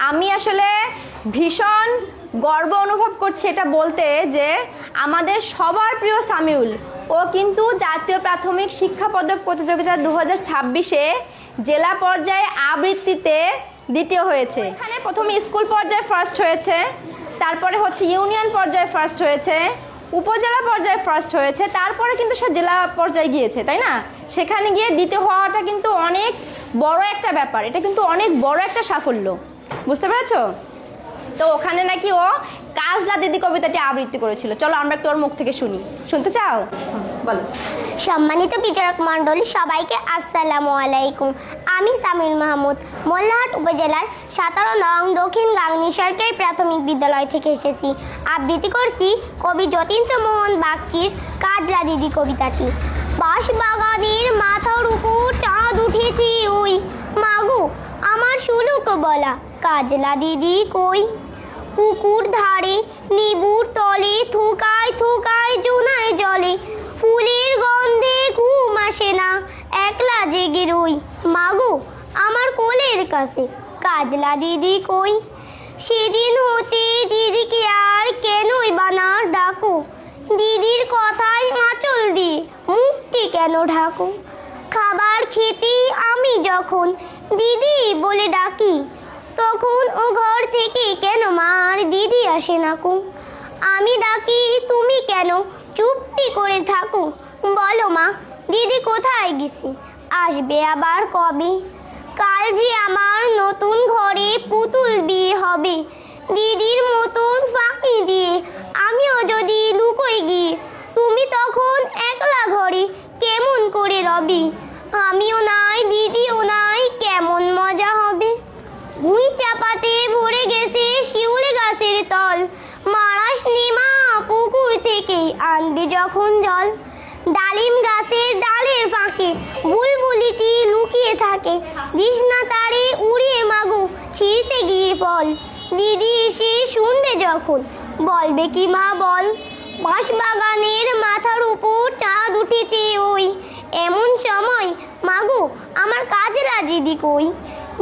আমি আসলে ভীষণ গর্ব অনুভব করছি এটা বলতে যে আমাদের সবার প্রিয় সামিউল ও কিন্তু জাতীয় প্রাথমিক শিক্ষা পদক প্রতিযোগিতা 2026-এ জেলা পর্যায়ে আবৃত্তিতে দ্বিতীয় হয়েছে। এখানে প্রথমে স্কুল পর্যায়ে ফার্স্ট হয়েছে, তারপরে হচ্ছে ইউনিয়ন পর্যায়ে ফার্স্ট হয়েছে, উপজেলা পর্যায়ে ফার্স্ট হয়েছে, তারপরে কিন্তু সে জেলা পর্যায়ে গিয়েছে, তাই না? সেখানে গিয়ে দ্বিতীয় হওয়াটা কিন্তু অনেক বড় একটা ব্যাপার, এটা কিন্তু অনেক বড় একটা সাফল্য, বুঝতে পেরেছো? তো ওখানে নাকি ও কাজলা দিদি কবিতাটি আবৃত্তি করেছিল। চলো আমরা একটু ওর মুখ থেকে শুনি, শুনতে চাও? বলো। সম্মানিত বিচারক মণ্ডলী, সবাইকে আসসালামু আলাইকুম। আমি সামিউল মাহমুদ মোল্লাহাট উপজেলার 17 নং দক্ষিণ গাংনী সরকারি প্রাথমিক বিদ্যালয় থেকে এসেছি। আবৃত্তি করছি কবি যতীন্দ্রমোহন বাগচির কাজলা দিদি কবিতাটি। বাঁশ বাগানের মাথার উপর চাঁদ উঠেছে ওই, মাগো আমার শুলুক বলা কাজলা দিদি কই। পুকুর ধারে নিবুর তলে থোকায় থোকায় জোনায় জলে, ফুলের গন্ধে ঘুম আসে না একলা জেগে রই, মাগো আমার কোলের কাছে কাজলা দিদি কই। সেদিন হতে দিদিকে আর কেনই বানা ডাকো, দিদির কথায় আঁচল দিয়ে মুখটি কেন ঢাকো। খাবার খেতে আমি যখন দিদি বলে ডাকি, তখন ও ঘর থেকে কেন মার দিদি আসে না কো। আমি ডাকি তুমি কেন চুপটি করে থাকো, বলো মা দিদি কোথায় গেছে, আসবে আবার কবে। কাল যে আমার নতুন ঘরে পুতুল বিয়ে হবে, দিদির মতন ফাঁকি দিয়ে আমিও যদি লুকোই গিয়ে, তুমি তখন একলা ঘরে কেমন করে রবি। আমিও নাই দিদিও নাই, কেমন মজা হবে। ভুঁই চাপাতে ভরে গেছে শিউলি গাছের তল, মারাস নিমা পুকুর থেকে আনবে যখন জল। ডালিম গাছের ডালের ফাঁকে বুলবুলিটি লুকিয়ে থাকে, দিস না তারে উড়িয়ে মাগো ছিঁড়তে গিয়ে ফল। দিদি এসে শুনবে যখন বলবে কি মা বল, বাঁশ বাগানের মাথার উপর চাঁদ উঠেছে ওই, এমন সময় মাগো আমার কাজলা দিদি কই।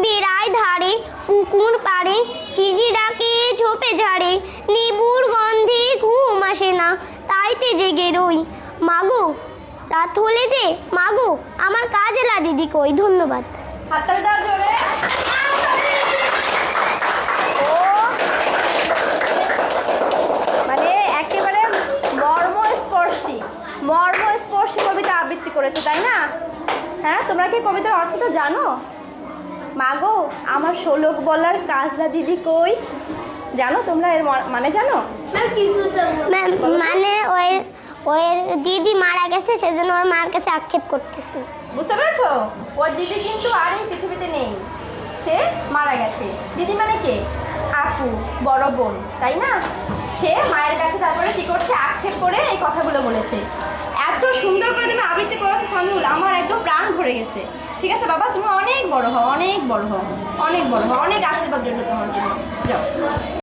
বেড়ায় ধারে পুকুর পাড়ে চিড়ি ডাকে ঝোপে ঝাড়ে, নিবুর গন্ধে ঘুম আসে না তাইতে জেগে রই, মাগো রাত হলে যে মাগো আমার কাজলা দিদি কই। ধন্যবাদ। হাততালি দাও জোরে। ও মানে একেবারে মর্মস্পর্শী কবিতা আবৃত্তি করেছে, তাই না? হ্যাঁ, তোমরা কি কবিতার অর্থটা জানো? মাগো আমার শোলক বলার কাজলা দিদি কই, জানো তোমরা এর মানে জানো? মানে ওই দিদি মারা গেছে, সেজন্য ওর মার কাছে আক্ষেপ করতেছে। বুঝতে পেরেছো? ওর দিদি কিন্তু আর এই পৃথিবীতে নেই, সে মারা গেছে। দিদি মানে কে? আপু, বড় বোন, তাই না? সে মায়ের কাছে তারপরে কি করছে, আক্ষেপ করে এই কথাগুলো বলেছে। এত সুন্দর করে তুমি আবৃত্তি করেছো সামিউল, আমার একদম প্রাণ ভরে গেছে। ঠিক আছে বাবা, তুমি অনেক বড় হও, অনেক বড় হও, অনেক বড় হও, অনেক আশীর্বাদ রইল তোমার জন্য। যাও।